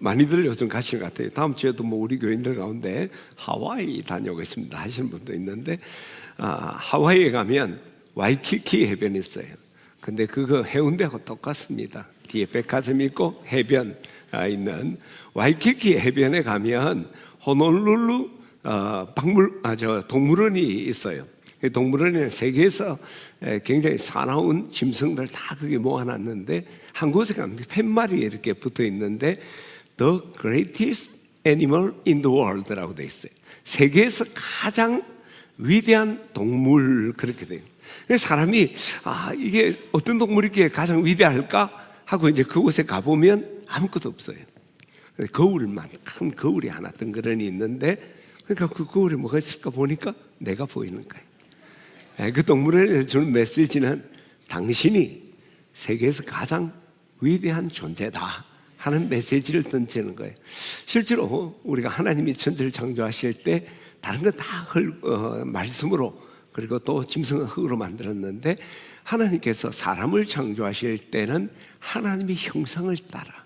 많이들 요즘 가시는 것 같아요. 다음 주에도 뭐 우리 교인들 가운데 하와이 다녀오겠습니다 하시는 분도 있는데, 하와이에 가면 와이키키 해변이 있어요. 근데 그거 해운대하고 똑같습니다. 뒤에 백화점이 있고 해변 있는 와이키키 해변에 가면 호놀룰루 동물원이 있어요. 동물원에는 세계에서 굉장히 사나운 짐승들 다 거기 모아놨는데, 한 곳에 가면 팻말이 이렇게 붙어 있는데 The greatest animal in the world라고 돼 있어요. 세계에서 가장 위대한 동물, 그렇게 돼요. 그래서 사람이 이게 어떤 동물이기에 가장 위대할까 하고 이제 그곳에 가보면 아무것도 없어요. 거울만, 큰 거울이 하나 덩그러니 있는데, 그러니까 그 거울에 뭐가 있을까 보니까 내가 보이는 거예요. 그 동물원에서 주는 메시지는 당신이 세계에서 가장 위대한 존재다 하는 메시지를 던지는 거예요. 실제로 우리가 하나님이 천지를 창조하실 때 다른 건 다 말씀으로, 그리고 또 짐승은 흙으로 만들었는데, 하나님께서 사람을 창조하실 때는 하나님의 형상을 따라,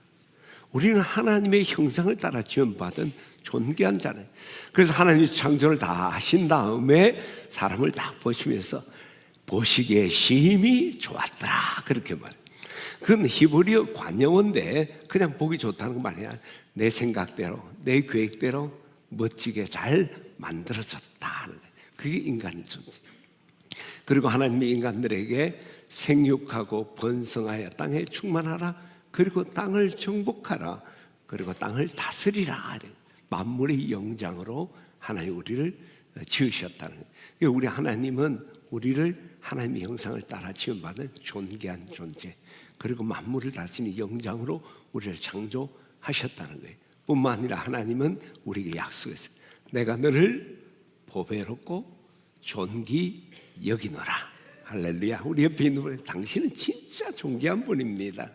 우리는 하나님의 형상을 따라 지원받은 존귀한 자는, 그래서 하나님이 창조를 다 하신 다음에 사람을 딱 보시면서 보시기에 심히 좋았더라, 그렇게 말해요. 그건 히브리어 관용어인데 그냥 보기 좋다는 거 말이야. 내 생각대로, 내 계획대로 멋지게 잘 만들어졌다. 그게 인간의 존재. 그리고 하나님이 인간들에게 생육하고 번성하여 땅에 충만하라, 그리고 땅을 정복하라, 그리고 땅을 다스리라. 만물의 영장으로 하나님 우리를 지으셨다는 거예요. 우리 하나님은 우리를 하나님의 형상을 따라 지음받은 존귀한 존재, 그리고 만물을 다스리는 영장으로 우리를 창조하셨다는 거예요. 뿐만 아니라 하나님은 우리에게 약속했어요. 내가 너를 보배롭고 존귀 여기노라. 할렐루야. 우리 옆에 있는 분, 당신은 진짜 존귀한 분입니다.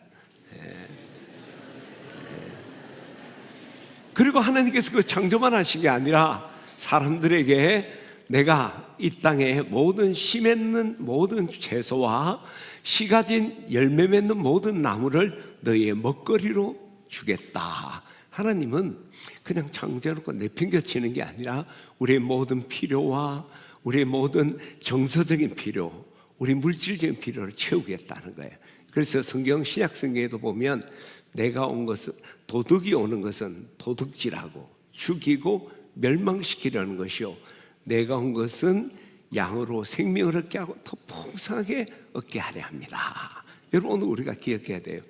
그리고 하나님께서 그 창조만 하신 게 아니라 사람들에게 내가 이 땅에 모든 씨 맺는 모든 채소와 씨 가진 열매 맺는 모든 나무를 너희의 먹거리로 주겠다. 하나님은 그냥 창조해놓고 내팽겨치는 게 아니라 우리의 모든 필요와 우리의 모든 정서적인 필요, 우리 물질적인 필요를 채우겠다는 거예요. 그래서 신약 성경에도 보면 내가 온 것은, 도둑이 오는 것은 도둑질하고 죽이고 멸망시키려는 것이요, 내가 온 것은 양으로 생명을 얻게 하고 더 풍성하게 얻게 하려 합니다. 여러분, 오늘 우리가 기억해야 돼요.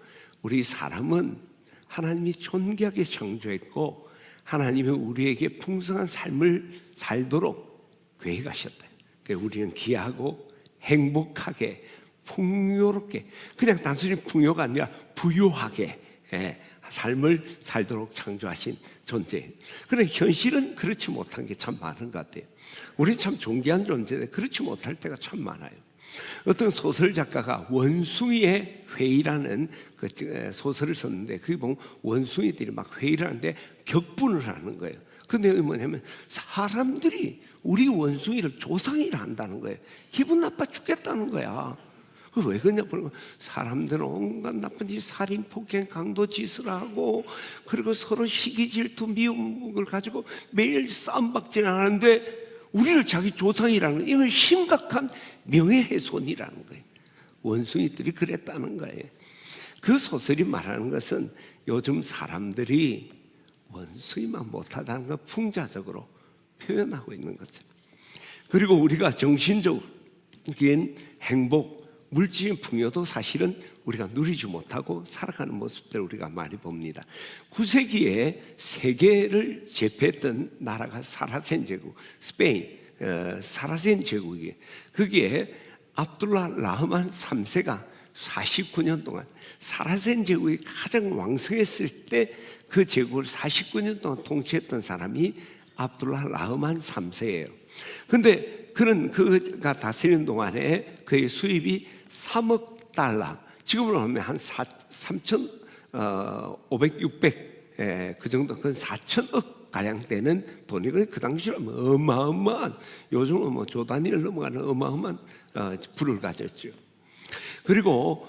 우리 사람은 하나님이 존귀하게 창조했고 하나님이 우리에게 풍성한 삶을 살도록 계획하셨다. 그러니까 우리는 귀하고 행복하게 풍요롭게, 그냥 단순히 풍요가 아니라 부유하게 삶을 살도록 창조하신 존재. 그런데 현실은 그렇지 못한 게 참 많은 것 같아요. 우리는 참 존귀한 존재인데 그렇지 못할 때가 참 많아요. 어떤 소설 작가가 원숭이의 회의라는 그 소설을 썼는데, 그게 보면 원숭이들이 막 회의를 하는데 격분을 하는 거예요. 그 내용이 뭐냐면 사람들이 우리 원숭이를 조상이라 한다는 거예요. 기분 나빠 죽겠다는 거야. 왜 그러냐 보니까 사람들은 온갖 나쁜 짓, 살인, 폭행, 강도 짓을 하고, 그리고 서로 시기, 질투, 미움을 가지고 매일 싸움박질 하는데 우리를 자기 조상이라는 건 이건 심각한 명예훼손이라는 거예요. 원숭이들이 그랬다는 거예요. 그 소설이 말하는 것은 요즘 사람들이 원숭이만 못하다는 걸 풍자적으로 표현하고 있는 거죠. 그리고 우리가 정신적인 행복, 물질적인 풍요도 사실은 우리가 누리지 못하고 살아가는 모습들을 우리가 많이 봅니다. 9세기에 세계를 제패했던 나라가 사라센 제국, 스페인 사라센 제국이에요. 거기에 압둘라 라흐만 3세가 49년 동안, 사라센 제국이 가장 왕성했을 때 그 제국을 49년 동안 통치했던 사람이 압둘라 라흐만 3세예요. 근데 그가 다스리는 동안에 그의 수입이 3억 달러, 지금으로 하면 한 3,500, 600, 그 정도, 그건 4천억 가량 되는 돈이고, 그 당시로 하면 어마어마한, 요즘은 뭐 조 단위를 넘어가는 어마어마한 부를 가졌죠. 그리고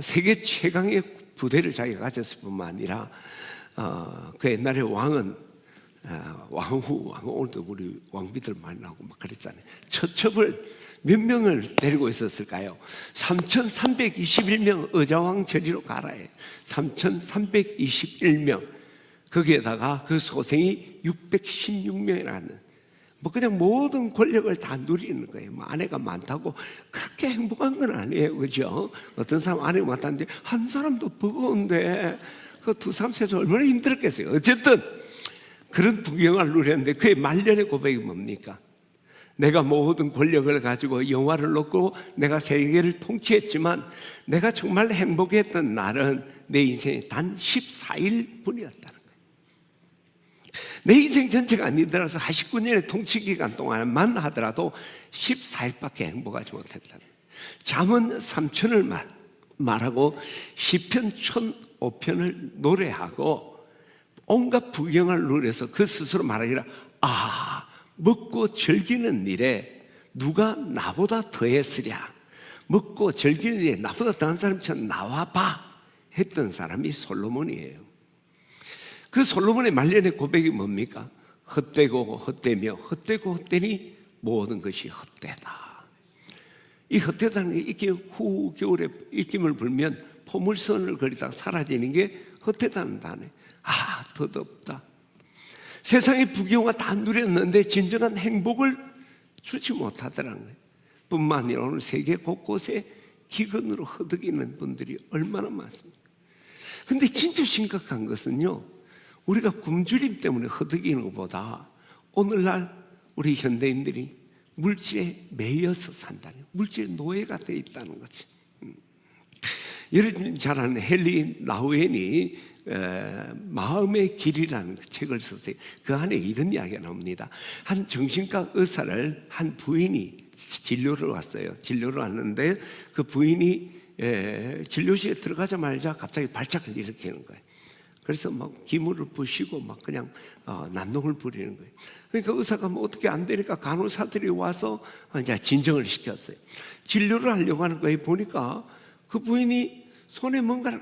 세계 최강의 부대를 자기가 가졌을 뿐만 아니라 그 옛날에 왕은 왕후 오늘도 우리 왕비들 많이 나오고 막 그랬잖아요. 처첩을 몇 명을 데리고 있었을까요? 3,321명 의자왕 저리로 가라에 3,321명. 거기에다가 그 소생이 616명이라는 뭐 그냥 모든 권력을 다 누리는 거예요. 뭐 아내가 많다고 그렇게 행복한 건 아니에요, 그죠? 어떤 사람 아내가 많다는데 한 사람도 버거운데 그 두 사람 세서 얼마나 힘들었겠어요. 어쨌든 그런 부경을 누렸는데 그의 말년의 고백이 뭡니까? 내가 모든 권력을 가지고 영화를 놓고 내가 세계를 통치했지만 내가 정말 행복했던 날은 내 인생의 단 14일 뿐이었다는 거예요. 내 인생 전체가 아니더라도 49년의 통치 기간 동안만 하더라도 14일밖에 행복하지 못했다는 거예요. 잠언 3천을 말하고 시편 1005편을 노래하고 온갖 부경을 누려서 그 스스로 말하기를 먹고 즐기는 일에 누가 나보다 더했으랴. 먹고 즐기는 일에 나보다 더한 사람처럼 나와봐 했던 사람이 솔로몬이에요. 그 솔로몬의 말년의 고백이 뭡니까? 헛되고 헛되며 헛되고 헛되니 모든 것이 헛되다. 이 헛되다는 게 이렇게 후 겨울에 입김을 불면 포물선을 그리다가 사라지는 게 헛되다는 단어예요. 덧없다. 세상의 부귀영화 다 누렸는데 진정한 행복을 주지 못하더라는 거예요. 뿐만 아니라 오늘 세계 곳곳에 기근으로 허덕이는 분들이 얼마나 많습니까? 근데 진짜 심각한 것은요, 우리가 굶주림 때문에 허덕이는 것보다 오늘날 우리 현대인들이 물질에 매여서 산다는 거예요. 물질의 노예가 되어 있다는 거지. 여러분 잘 아는 헨리 나우엔이 마음의 길이라는 책을 썼어요. 그 안에 이런 이야기가 나옵니다. 한 정신과 의사를 한 부인이 진료를 왔어요. 진료를 왔는데 그 부인이 진료실에 들어가자마자 갑자기 발작을 일으키는 거예요. 그래서 막 기물을 부시고 막 그냥 난동을 부리는 거예요. 그러니까 의사가 뭐 어떻게 안 되니까 간호사들이 와서 이제 진정을 시켰어요. 진료를 하려고 하는 거에 보니까 그 부인이 손에 뭔가를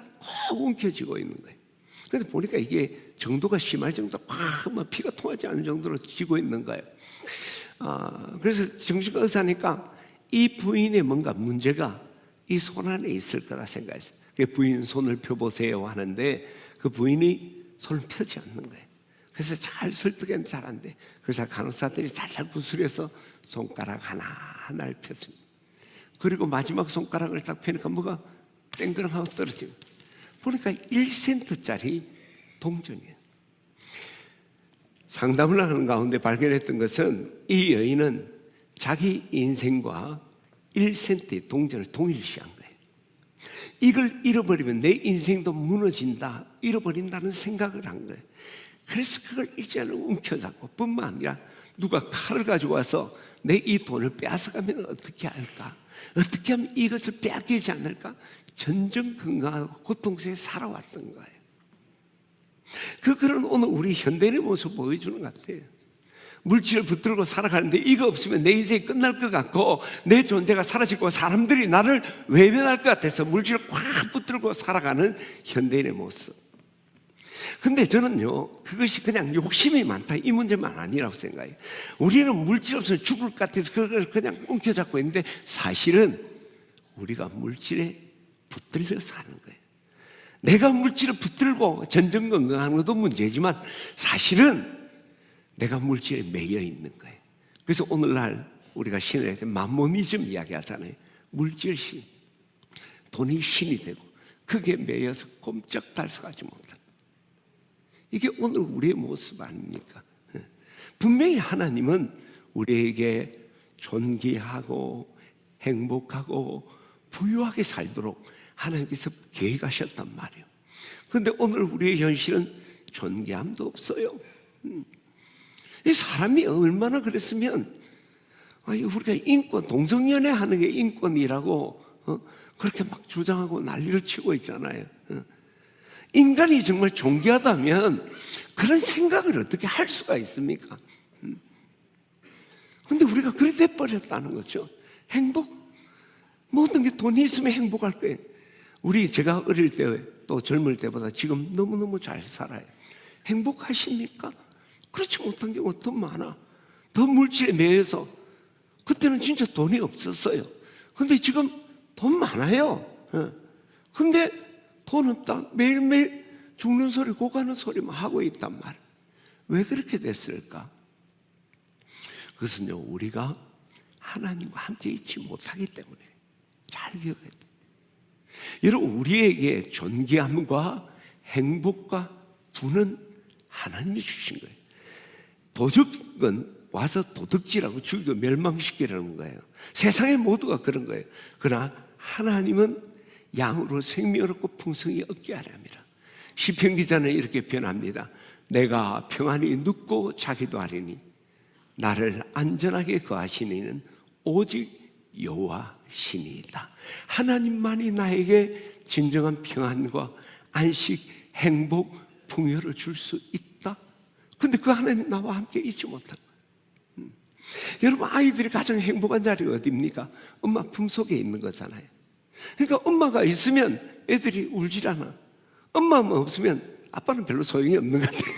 꼭 움켜쥐고 있는 거예요. 그래서 보니까 이게 정도가 심할 정도로 막 피가 통하지 않는 정도로 쥐고 있는 거예요. 그래서 정신과 의사니까 이 부인의 뭔가 문제가 이 손 안에 있을 거라 생각했어요. 부인 손을 펴보세요 하는데 그 부인이 손을 펴지 않는 거예요. 그래서 잘 설득은 잘 안 돼. 그래서 간호사들이 잘 구슬해서 손가락 하나하나를 폈습니다. 그리고 마지막 손가락을 딱 펴니까 뭐가 땡그랑하고 떨어집니다. 보니까 1센트짜리 동전이에요. 상담을 하는 가운데 발견했던 것은 이 여인은 자기 인생과 1센트의 동전을 동일시한 거예요. 이걸 잃어버리면 내 인생도 무너진다, 잃어버린다는 생각을 한 거예요. 그래서 그걸 일자로 움켜잡고 뿐만 아니라 누가 칼을 가지고 와서 내 이 돈을 빼앗아가면 어떻게 할까? 어떻게 하면 이것을 빼앗기지 않을까? 전전긍긍하고 고통 속에 살아왔던 거예요. 그런 오늘 우리 현대인의 모습 보여주는 것 같아요. 물질을 붙들고 살아가는데 이거 없으면 내 인생이 끝날 것 같고 내 존재가 사라지고 사람들이 나를 외면할 것 같아서 물질을 꽉 붙들고 살아가는 현대인의 모습. 근데 저는요, 그것이 그냥 욕심이 많다 이 문제만 아니라고 생각해요. 우리는 물질 없으면 죽을 것 같아서 그걸 그냥 움켜잡고 있는데 사실은 우리가 물질에 붙들려서 하는 거예요. 내가 물질을 붙들고 전전긍긍하는 것도 문제지만 사실은 내가 물질에 매여 있는 거예요. 그래서 오늘날 우리가 신을 때 맘모니즘 이야기하잖아요. 물질신, 돈이 신이 되고 그게 매여서 꼼짝달싹하지 못한, 이게 오늘 우리의 모습 아닙니까? 분명히 하나님은 우리에게 존귀하고 행복하고 부유하게 살도록 하나님께서 계획하셨단 말이에요. 그런데 오늘 우리의 현실은 존귀함도 없어요. 이 사람이 얼마나 그랬으면 우리가 인권, 동성연애 하는 게 인권이라고 그렇게 막 주장하고 난리를 치고 있잖아요. 인간이 정말 존귀하다면 그런 생각을 어떻게 할 수가 있습니까? 그런데 우리가 그렇게 돼버렸다는 거죠. 행복, 모든 게 돈이 있으면 행복할 거예요. 제가 어릴 때 또 젊을 때보다 지금 너무너무 잘 살아요. 행복하십니까? 그렇지 못한 경우가 더 많아. 더 물질에 매여서. 그때는 진짜 돈이 없었어요. 근데 지금 돈 많아요. 근데 돈 없다. 매일매일 죽는 소리, 고가는 소리만 하고 있단 말이에요. 왜 그렇게 됐을까? 그것은요, 우리가 하나님과 함께 있지 못하기 때문에. 잘 기억해야 돼요. 여러분, 우리에게 존귀함과 행복과 부는 하나님이 주신 거예요. 도적은 와서 도둑질하고 죽이고 멸망시키려는 거예요. 세상의 모두가 그런 거예요. 그러나 하나님은 양으로 생명을 얻고 풍성히 얻게 하려 합니다. 시편 기자는 이렇게 표현합니다. 내가 평안히 눕고 자기도 하리니 나를 안전하게 거하시는 이는 오직 여호와 신이다. 하나님만이 나에게 진정한 평안과 안식, 행복, 풍요를 줄 수 있다. 근데 그 하나님 나와 함께 있지 못한 거예요. 여러분, 아이들이 가장 행복한 자리가 어디입니까? 엄마 품 속에 있는 거잖아요. 그러니까 엄마가 있으면 애들이 울질 않아. 엄마만 없으면 아빠는 별로 소용이 없는 것 같아요.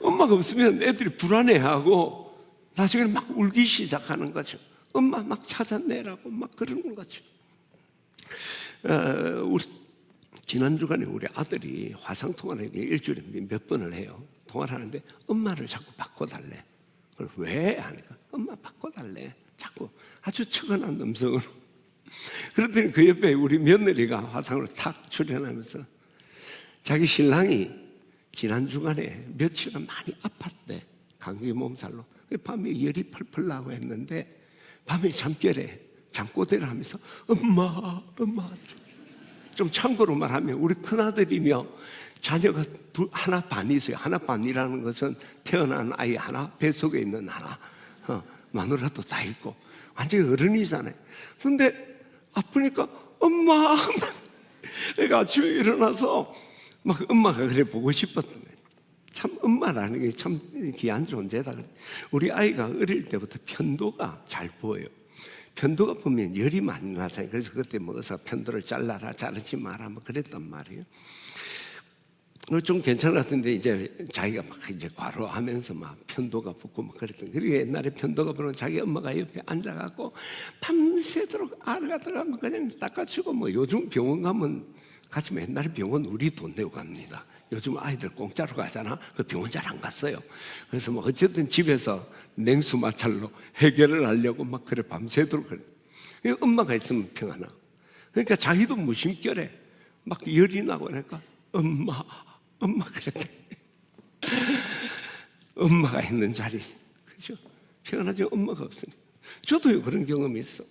엄마가 없으면 애들이 불안해하고 나중에 막 울기 시작하는 거죠. 엄마 막 찾아내라고 막 그러는 거죠. 우리 지난 주간에 우리 아들이 화상 통화를 일주일에 몇 번을 해요. 통화를 하는데 엄마를 자꾸 바꿔달래. 그래서 왜? 하니까 엄마 바꿔달래. 자꾸 아주 측은한 음성으로. 그랬더니 그 옆에 우리 며느리가 화상으로 탁 출연하면서 자기 신랑이 지난 주간에 며칠간 많이 아팠대. 감기 몸살로. 밤에 열이 펄펄 나고 했는데 밤에 잠결에 잠꼬대를 하면서 엄마 좀 참고로 말하면 우리 큰아들이며 자녀가 하나 반이 있어요. 하나 반이라는 것은 태어난 아이 하나, 뱃속에 있는 하나, 마누라도 다 있고 완전히 어른이잖아요. 그런데 아프니까 엄마 그러니까 아침에 일어나서 막 엄마가 그래 보고 싶었던 거예요. 참 엄마라는 게 참 귀한 존재다. 우리 아이가 어릴 때부터 편도가 잘 보여요. 편도가 보면 열이 많이 나잖아요. 그래서 그때 뭐 어서 편도를 잘라라, 자르지 마라, 뭐 그랬단 말이에요. 좀 괜찮았는데 이제 자기가 막 이제 과로하면서 막 편도가 붓고 막 그랬던. 그리고 옛날에 편도가 부는 자기 엄마가 옆에 앉아갖고 밤새도록 알아가다가 막 그냥 닦아주고 뭐 요즘 병원 가면 가지만 옛날에 병원 우리 돈 내고 갑니다. 요즘 아이들 공짜로 가잖아. 그 병원 잘 안 갔어요. 그래서 뭐 어쨌든 집에서 냉수 마찰로 해결을 하려고 막 그래 밤새도록 그래. 엄마가 있으면 평안하고. 그러니까 자기도 무심결에 막 열이 나고 그러니까 엄마 그랬대. 엄마가 있는 자리, 그죠? 평안하지 엄마가 없으니까. 저도요 그런 경험이 있어.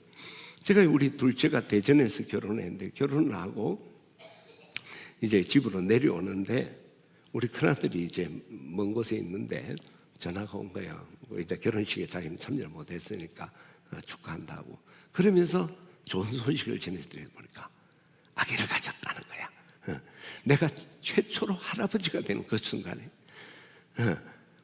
제가 우리 둘째가 대전에서 결혼했는데 결혼을 하고 이제 집으로 내려오는데 우리 큰아들이 이제 먼 곳에 있는데 전화가 온 거예요. 이제 결혼식에 자기는 참여를 못했으니까 축하한다고. 그러면서 좋은 소식을 전해드리다 보니까 아기를 가졌다는 거야. 내가 최초로 할아버지가 되는 그 순간에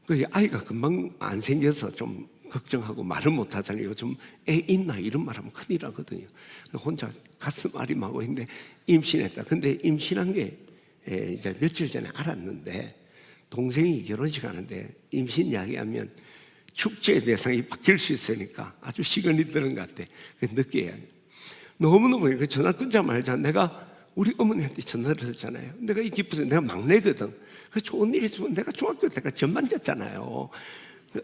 그 아이가 금방 안 생겨서 좀 걱정하고 말을 못하잖아요. 요즘 애 있나 이런 말하면 큰일 나거든요. 혼자 가슴 아림하고 있는데 임신했다. 근데 임신한 게 이제 며칠 전에 알았는데 동생이 결혼식 하는데 임신 이야기하면 축제 대상이 바뀔 수 있으니까 아주 시간이 드는 것 같아. 늦게 해야 돼. 너무너무 그 전화 끊자마자 내가 우리 어머니한테 전화를 했잖아요. 내가 이 기쁘서 내가 막내거든. 그 좋은 일이 있으면 내가 중학교 때가 전반기였잖아요.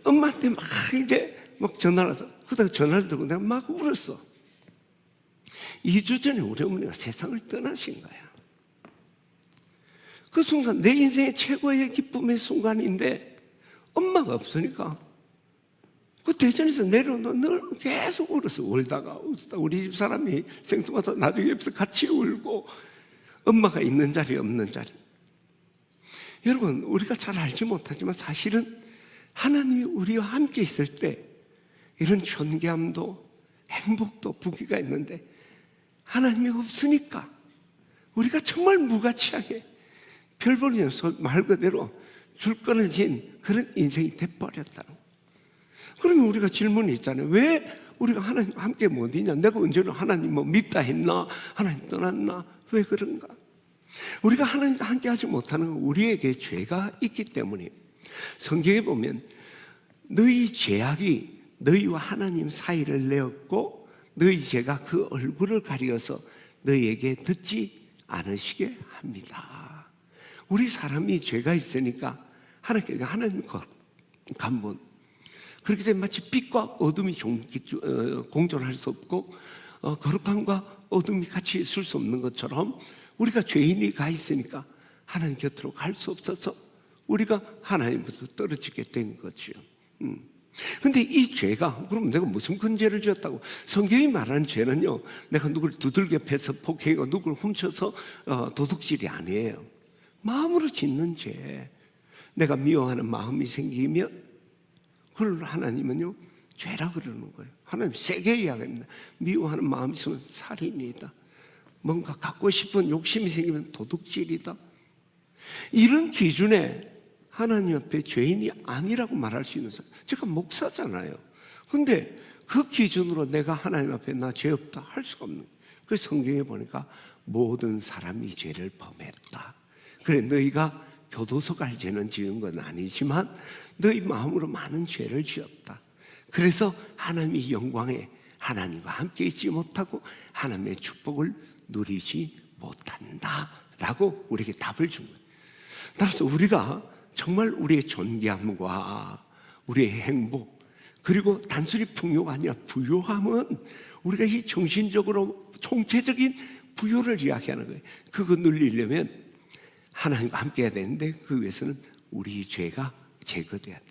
엄마한테 막 이제 막 전화를 하다. 그러다가 전화를 듣고 내가 막 울었어. 2주 전에 우리 어머니가 세상을 떠나신 거야. 그 순간 내 인생의 최고의 기쁨의 순간인데 엄마가 없으니까 그 대전에서 내려오는 늘 계속 울었어. 울다가 우리 집 사람이 생뚱맞아 나중에 옆에서 같이 울고 엄마가 있는 자리 없는 자리. 여러분 우리가 잘 알지 못하지만 사실은 하나님이 우리와 함께 있을 때 이런 존귀함도 행복도 부귀가 있는데 하나님이 없으니까 우리가 정말 무가치하게 별 볼일 말 그대로 줄 끊어진 그런 인생이 돼버렸다는 거예요. 그러면 우리가 질문이 있잖아요. 왜 우리가 하나님과 함께 못 있냐? 내가 언제는 하나님 뭐 믿다 했나? 하나님 떠났나? 왜 그런가? 우리가 하나님과 함께하지 못하는 건 우리에게 죄가 있기 때문에 성경에 보면 너희 죄악이 너희와 하나님 사이를 내었고 너희 죄가 그 얼굴을 가리어서 너희에게 듣지 않으시게 합니다. 우리 사람이 죄가 있으니까 하나님 간본 그렇게 되면 마치 빛과 어둠이 공존할 수 없고 거룩함과 어둠이 같이 있을 수 없는 것처럼 우리가 죄인이 가 있으니까 하나님 곁으로 갈 수 없어서 우리가 하나님부터 떨어지게 된 거지요. 근데 이 죄가 그럼 내가 무슨 큰 죄를 지었다고? 성경이 말하는 죄는요, 내가 누굴 두들겨 패서 폭행하고 누굴 훔쳐서 도둑질이 아니에요. 마음으로 짓는 죄. 내가 미워하는 마음이 생기면 그걸 하나님은요 죄라 그러는 거예요. 하나님 세게 이야기합니다. 미워하는 마음이 있으면 살인이다. 뭔가 갖고 싶은 욕심이 생기면 도둑질이다. 이런 기준에 하나님 앞에 죄인이 아니라고 말할 수 있는 사람, 제가 목사잖아요. 근데 그 기준으로 내가 하나님 앞에 나 죄 없다 할 수가 없는 거예요. 그래서 성경에 보니까 모든 사람이 죄를 범했다. 그래 너희가 교도소 갈 죄는 지은 건 아니지만 너희 마음으로 많은 죄를 지었다. 그래서 하나님의 영광에 하나님과 함께 있지 못하고 하나님의 축복을 누리지 못한다 라고 우리에게 답을 준 거예요. 따라서 우리가 정말 우리의 존귀함과 우리의 행복 그리고 단순히 풍요가 아니라 부요함은 우리가 이 정신적으로 총체적인 부요를 이야기하는 거예요. 그거 누리려면 하나님과 함께 해야 되는데 그 위해서는 우리 죄가 제거돼야 돼.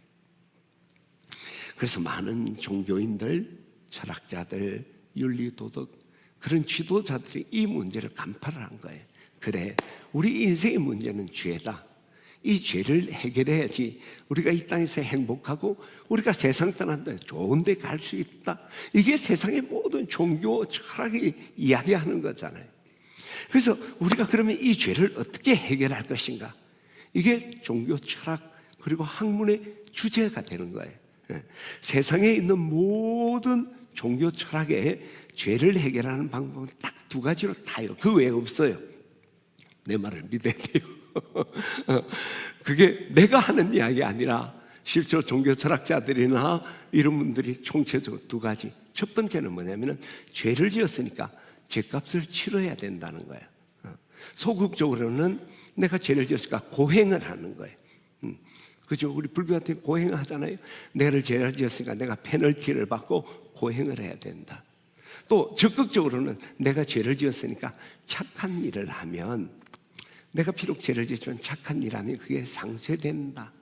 그래서 많은 종교인들, 철학자들, 윤리도덕 그런 지도자들이 이 문제를 간파를 한 거예요. 그래, 우리 인생의 문제는 죄다. 이 죄를 해결해야지 우리가 이 땅에서 행복하고 우리가 세상 떠난데 좋은 데 갈 수 있다. 이게 세상의 모든 종교 철학이 이야기하는 거잖아요. 그래서 우리가 그러면 이 죄를 어떻게 해결할 것인가? 이게 종교 철학 그리고 학문의 주제가 되는 거예요. 세상에 있는 모든 종교 철학의 죄를 해결하는 방법은 딱 두 가지로 다요. 그 외에 없어요. 내 말을 믿어야 돼요. 그게 내가 하는 이야기 아니라 실제로 종교 철학자들이나 이런 분들이 총체적으로 두 가지. 첫 번째는 뭐냐면은 죄를 지었으니까 죄값을 치러야 된다는 거예요. 소극적으로는 내가 죄를 지었으니까 고행을 하는 거예요. 그죠? 우리 불교한테 고행을 하잖아요. 내가 죄를 지었으니까 내가 페널티를 받고 고행을 해야 된다. 또 적극적으로는 내가 죄를 지었으니까 착한 일을 하면 내가 비록 죄를 지었지만 착한 일 하면 그게 상쇄된다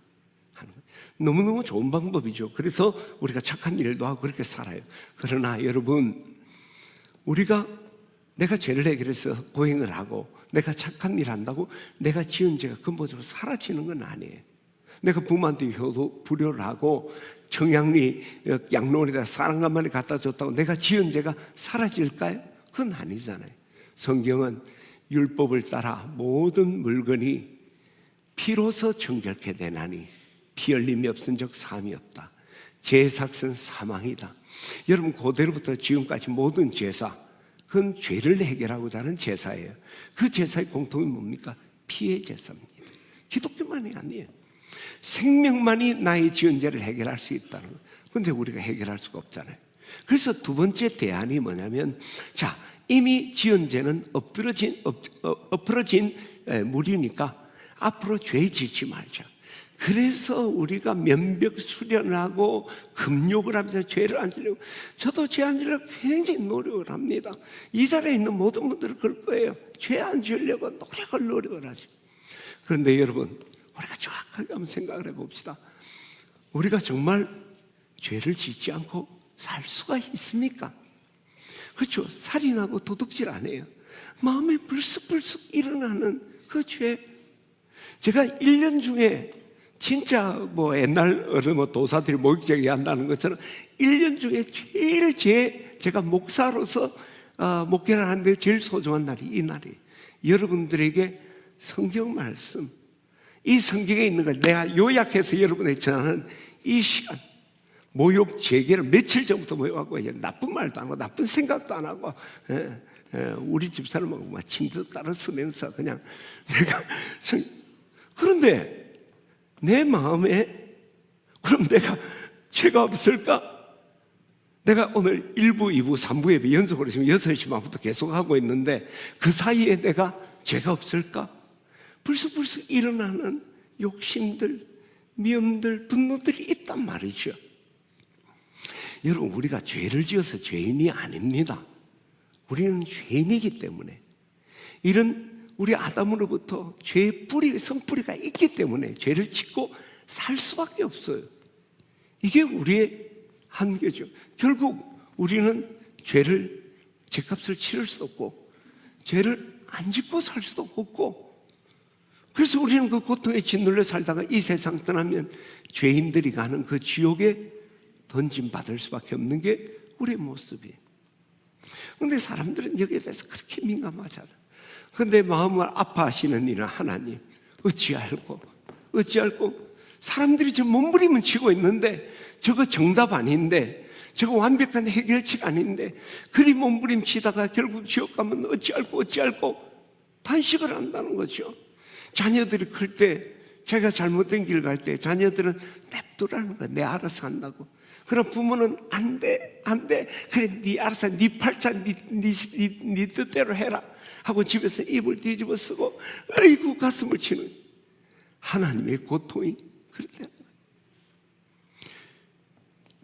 하는 거예요. 너무너무 좋은 방법이죠. 그래서 우리가 착한 일도 하고 그렇게 살아요. 그러나 여러분, 우리가 내가 죄를 해결해서 고행을 하고 내가 착한 일 한다고 내가 지은 죄가 근본적으로 사라지는 건 아니에요. 내가 부모한테 효도 불효를 하고 청량리 양로원에다 사랑감만에 갖다 줬다고 내가 지은 죄가 사라질까요? 그건 아니잖아요. 성경은 율법을 따라 모든 물건이 피로서 정결케 되나니 피 흘림이 없은 적 사함이 없다. 죄삭은 사망이다. 여러분, 고대로부터 지금까지 모든 제사, 그건 죄를 해결하고자 하는 제사예요. 그 제사의 공통이 뭡니까? 피의 제사입니다. 기독교만이 아니에요. 생명만이 나의 지은 죄를 해결할 수 있다는 거예요. 그런데 우리가 해결할 수가 없잖아요. 그래서 두 번째 대안이 뭐냐면, 자, 이미 지은 죄는 엎어진 물이니까 앞으로 죄 짓지 말자. 그래서 우리가 면벽 수련하고 금욕을 하면서 죄를 안 지려고, 저도 죄 안 지려고 굉장히 노력을 합니다. 이 자리에 있는 모든 분들은 그럴 거예요. 죄 안 지으려고 노력을 하죠. 그런데 여러분, 우리가 정확하게 한번 생각을 해봅시다. 우리가 정말 죄를 짓지 않고 살 수가 있습니까? 그렇죠. 살인하고 도둑질 안 해요. 마음에 불쑥불쑥 일어나는 그 죄. 제가 1년 중에 진짜 뭐 옛날 도사들이 목욕제기 한다는 것처럼 1년 중에 제일 제가 목사로서 목회를 하는데 제일 소중한 날이 이 날이에요. 여러분들에게 성경 말씀, 이 성경에 있는 걸 내가 요약해서 여러분에게 전하는 이 시간, 모욕 제기를 며칠 전부터 모여갖고 나쁜 말도 안 하고 나쁜 생각도 안 하고 우리 집사람하고 막 침대 따라 쓰면서 그냥 내가 그런데 내 마음에 그럼 내가 죄가 없을까? 내가 오늘 1부, 2부, 3부 예배 연속으로 지금 6시 반부터 계속하고 있는데 그 사이에 내가 죄가 없을까? 벌써 일어나는 욕심들, 미움들, 분노들이 있단 말이죠. 여러분, 우리가 죄를 지어서 죄인이 아닙니다. 우리는 죄인이기 때문에 이런 우리 아담으로부터 죄의 뿌리, 성뿌리가 있기 때문에 죄를 짓고 살 수밖에 없어요. 이게 우리의 한계죠. 결국 우리는 죄를 죄값을 치를 수 없고 죄를 안 짓고 살 수도 없고 그래서 우리는 그 고통에 짓눌려 살다가 이 세상 떠나면 죄인들이 가는 그 지옥에 던짐받을 수밖에 없는 게 우리의 모습이에요. 그런데 사람들은 여기에 대해서 그렇게 민감하잖아. 그런데 마음을 아파하시는 이는 하나님 어찌할꼬 사람들이 지금 몸부림은 치고 있는데 저거 정답 아닌데 저거 완벽한 해결책 아닌데 그리 몸부림치다가 결국 지옥 가면 어찌할꼬 단식을 한다는 거죠. 자녀들이 클 때 제가 잘못된 길 갈 때 자녀들은 냅두라는 거야. 내 알아서 한다고. 그럼 부모는 안 돼 그래 네 알아서 네 팔자 네 뜻대로 해라 하고 집에서 입을 뒤집어 쓰고 아이고 가슴을 치는 하나님의 고통이 그렇대요.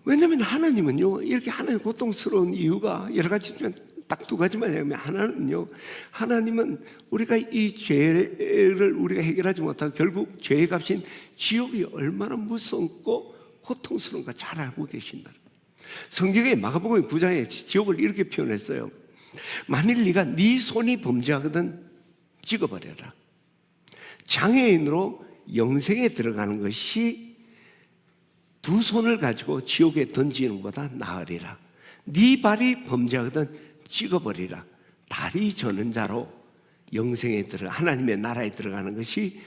왜냐하면 하나님은요 이렇게 하나님 고통스러운 이유가 여러 가지지만 딱 두 가지만 얘기하면 하나는요 하나님은 우리가 이 죄를 우리가 해결하지 못하고 결국 죄의 값인 지옥이 얼마나 무섭고 고통스러운가 잘 알고 계신다. 성경에 마가복음 9장에 지옥을 이렇게 표현했어요. 만일 네가 네 손이 범죄하거든 찍어버려라. 장애인으로 영생에 들어가는 것이 두 손을 가지고 지옥에 던지는 것보다 나으리라. 네 발이 범죄하거든 찍어버리라. 다리 저는 자로 영생에 들어가 하나님의 나라에 들어가는 것이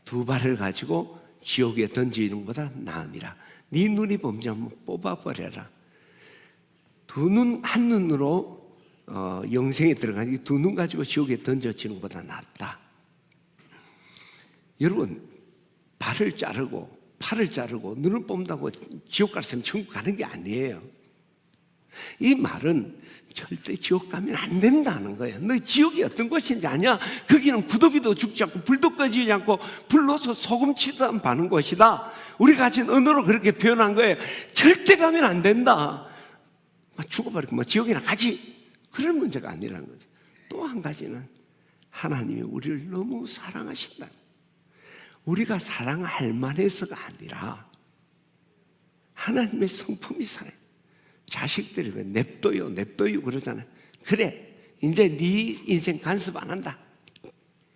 두 발을 가지고 지옥에 던지는 것보다 나으니라. 네 눈이 범죄하면 뽑아버려라. 한 눈으로 영생에 들어가니 두 눈 가지고 지옥에 던져지는 것보다 낫다. 여러분, 발을 자르고 팔을 자르고 눈을 뽑는다고 지옥 갔으면 천국 가는 게 아니에요. 이 말은 절대 지옥 가면 안 된다는 거예요. 너 지옥이 어떤 곳인지 아냐? 거기는 구더기도 죽지 않고 불도 꺼지지 않고 불로서 소금치도 안 파는 곳이다. 우리가 가진 언어로 그렇게 표현한 거예요. 절대 가면 안 된다. 죽어버리고 지옥이나 가지. 그런 문제가 아니라는 거죠. 또 한 가지는 하나님이 우리를 너무 사랑하신다. 우리가 사랑할 만해서가 아니라 하나님의 성품이 사랑해. 자식들이 왜 냅둬요 그러잖아요. 그래 이제 네 인생 간섭 안 한다.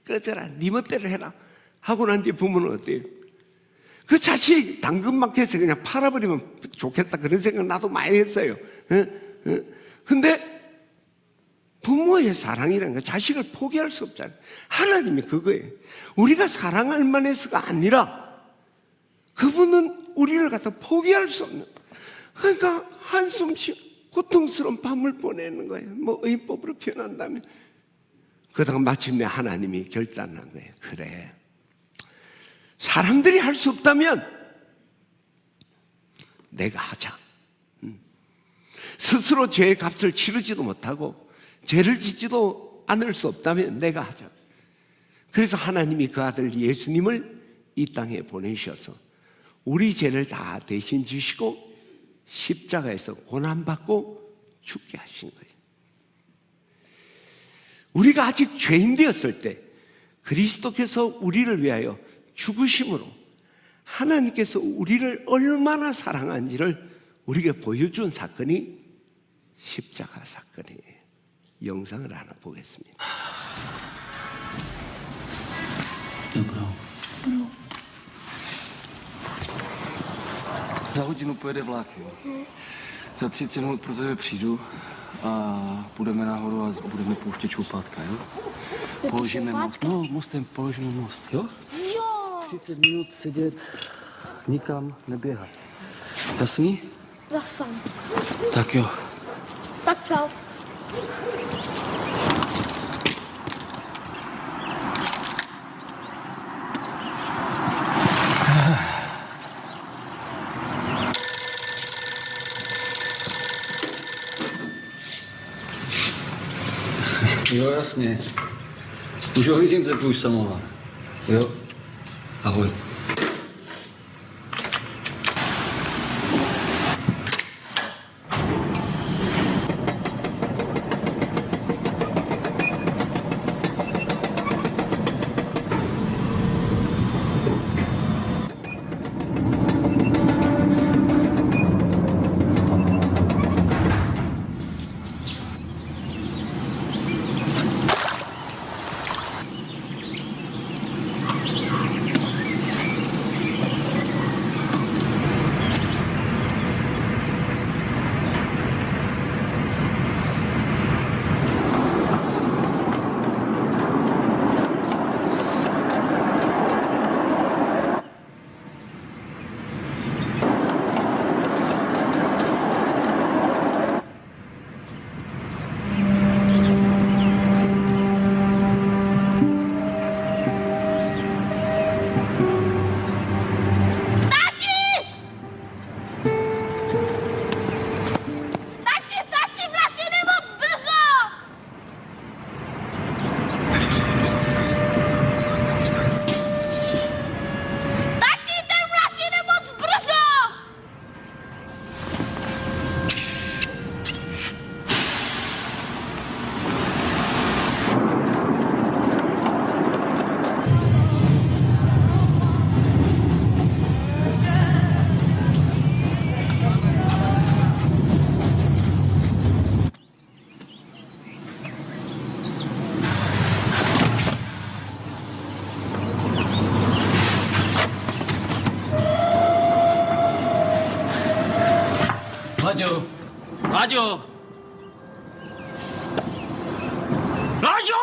꺼져라 네 멋대로 해라 하고 난 뒤에 부모는 어때요? 그 자식 당근마켓에서 그냥 팔아버리면 좋겠다 그런 생각 나도 많이 했어요. 근데 부모의 사랑이라는 거 자식을 포기할 수 없잖아요. 하나님이 그거예요. 우리가 사랑할 만해서가 아니라 그분은 우리를 갖다 포기할 수 없는. 그러니까 한숨씩 고통스러운 밤을 보내는 거예요. 뭐 의법으로 표현한다면 그러다가 마침내 하나님이 결단한 거예요. 그래 사람들이 할 수 없다면 내가 하자. 스스로 죄의 값을 치르지도 못하고 죄를 짓지도 않을 수 없다면 내가 하자. 그래서 하나님이 그 아들 예수님을 이 땅에 보내셔서 우리 죄를 다 대신 지시고 십자가에서 고난받고 죽게 하신 거예요. 우리가 아직 죄인 되었을 때 그리스도께서 우리를 위하여 죽으심으로 하나님께서 우리를 얼마나 사랑한지를 우리에게 보여준 사건이 십자가 사건이에요. 영상을 하나 보겠습니다. Za hodinu pojede vlak, jo. Za 30 minut pro tebe přijdu a půjdeme nahoru a budeme pouštět čupátka, jo. Položíme most. No, mostem položíme most, jo? Jo. 30 minut sedět, nikam neběhat. Jasný? Jasný. Tak jo. Tak čau. Jo, jasně. Už ho vidím, ten tvůj samovar. Jo? Ahoj. Tati, vlak jede moc brzo! Tati, ten vlak jede moc brzo! Láďo! Láďo! Láďo!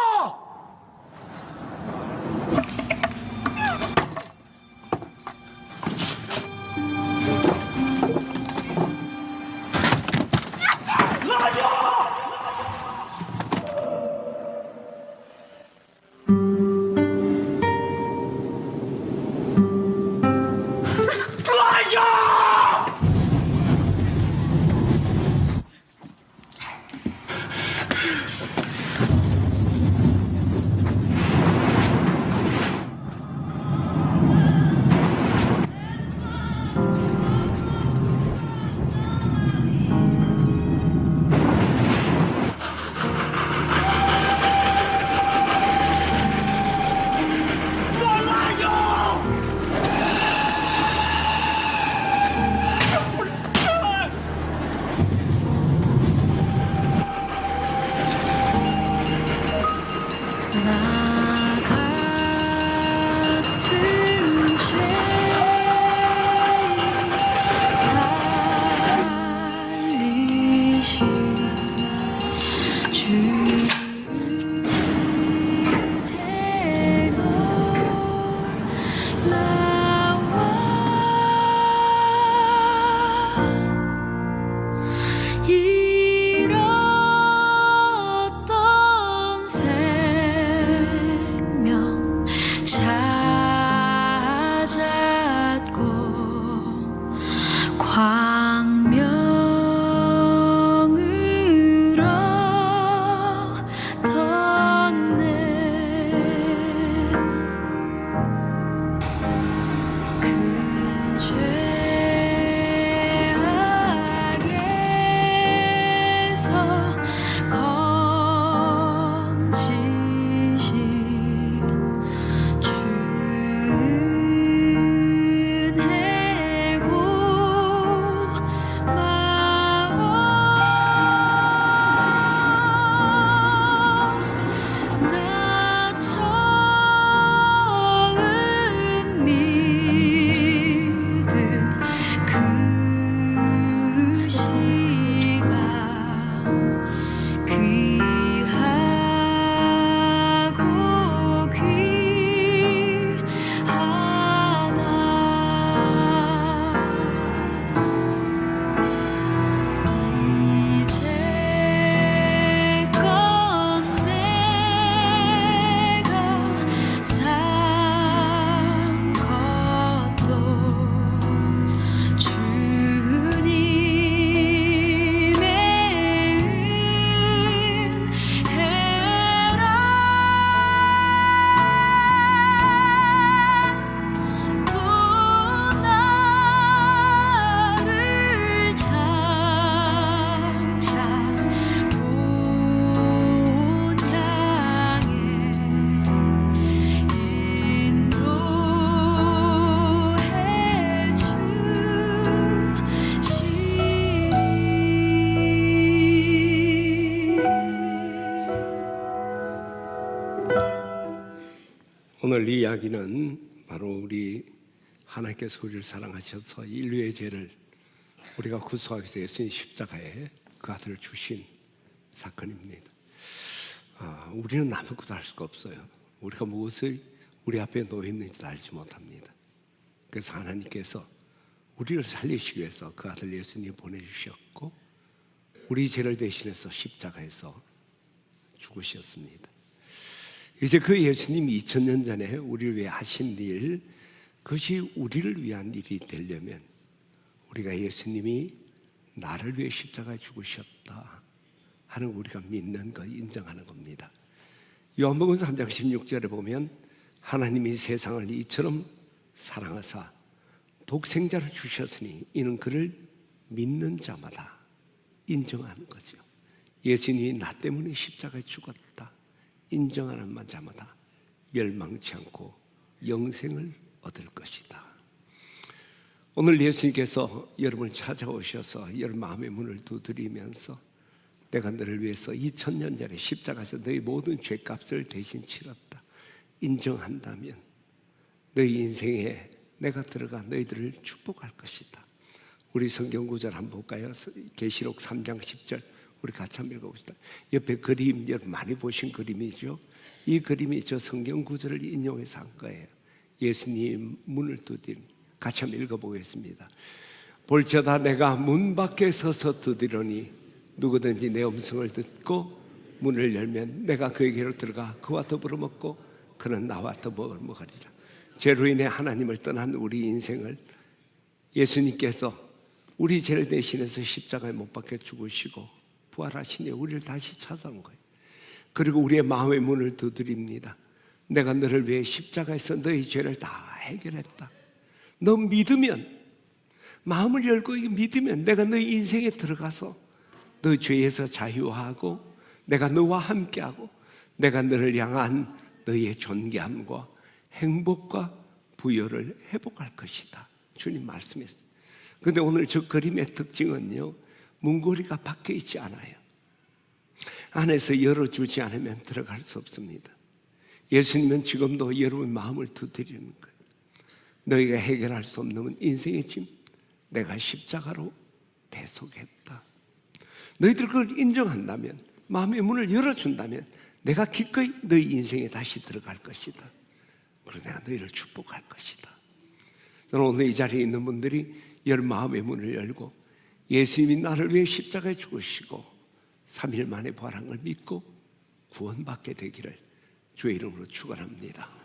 오늘 이야기는 바로 우리 하나님께서 우리를 사랑하셔서 인류의 죄를 우리가 구속하기 위해서 예수님 십자가에 그 아들을 주신 사건입니다. 우리는 아무것도 할 수가 없어요. 우리가 무엇을 우리 앞에 놓여 있는지도 알지 못합니다. 그래서 하나님께서 우리를 살리시기 위해서 그 아들 예수님 보내주셨고 우리 죄를 대신해서 십자가에서 죽으셨습니다. 이제 그 예수님이 2000년 전에 우리를 위해 하신 일, 그것이 우리를 위한 일이 되려면 우리가 예수님이 나를 위해 십자가에 죽으셨다 하는 우리가 믿는 것, 인정하는 겁니다. 요한복음 3장 16절에 보면 하나님이 세상을 이처럼 사랑하사 독생자를 주셨으니 이는 그를 믿는 자마다 인정하는 거죠. 예수님이 나 때문에 십자가에 죽었다 인정하는 자마다 멸망치 않고 영생을 얻을 것이다. 오늘 예수님께서 여러분을 찾아오셔서 여러분 마음의 문을 두드리면서 내가 너를 위해서 2000년 전에 십자가에서 너희 모든 죄값을 대신 치렀다 인정한다면 너희 인생에 내가 들어가 너희들을 축복할 것이다. 우리 성경 구절 한번 볼까요? 계시록 3장 10절 우리 같이 한번 읽어봅시다. 옆에 그림 여러분 많이 보신 그림이죠. 이 그림이 저 성경 구절을 인용해서 한 거예요. 예수님 문을 두드린 같이 한번 읽어보겠습니다. 볼지어다 내가 문 밖에 서서 두드리니 누구든지 내 음성을 듣고 문을 열면 내가 그에게로 들어가 그와 더불어 먹고 그는 나와 더불어 먹으리라. 죄로 인해 하나님을 떠난 우리 인생을 예수님께서 우리 죄를 대신해서 십자가에 못 박혀 죽으시고 부활하시니 우리를 다시 찾아온 거예요. 그리고 우리의 마음의 문을 두드립니다. 내가 너를 위해 십자가에서 너희 죄를 다 해결했다. 너 믿으면, 마음을 열고 믿으면 내가 너희 인생에 들어가서 너 죄에서 자유하고 내가 너와 함께하고 내가 너를 향한 너희의 존귀함과 행복과 부여를 회복할 것이다. 주님 말씀했어요. 그런데 오늘 저 그림의 특징은요, 문고리가 밖에 있지 않아요. 안에서 열어주지 않으면 들어갈 수 없습니다. 예수님은 지금도 여러분의 마음을 두드리는 거예요. 너희가 해결할 수 없는 인생의 짐 내가 십자가로 대속했다. 너희들 그걸 인정한다면, 마음의 문을 열어준다면 내가 기꺼이 너희 인생에 다시 들어갈 것이다. 그리고 내가 너희를 축복할 것이다. 저는 오늘 이 자리에 있는 분들이 여러분 마음의 문을 열고 예수님이 나를 위해 십자가에 죽으시고 3일 만에 부활한 걸 믿고 구원받게 되기를 주의 이름으로 축원합니다.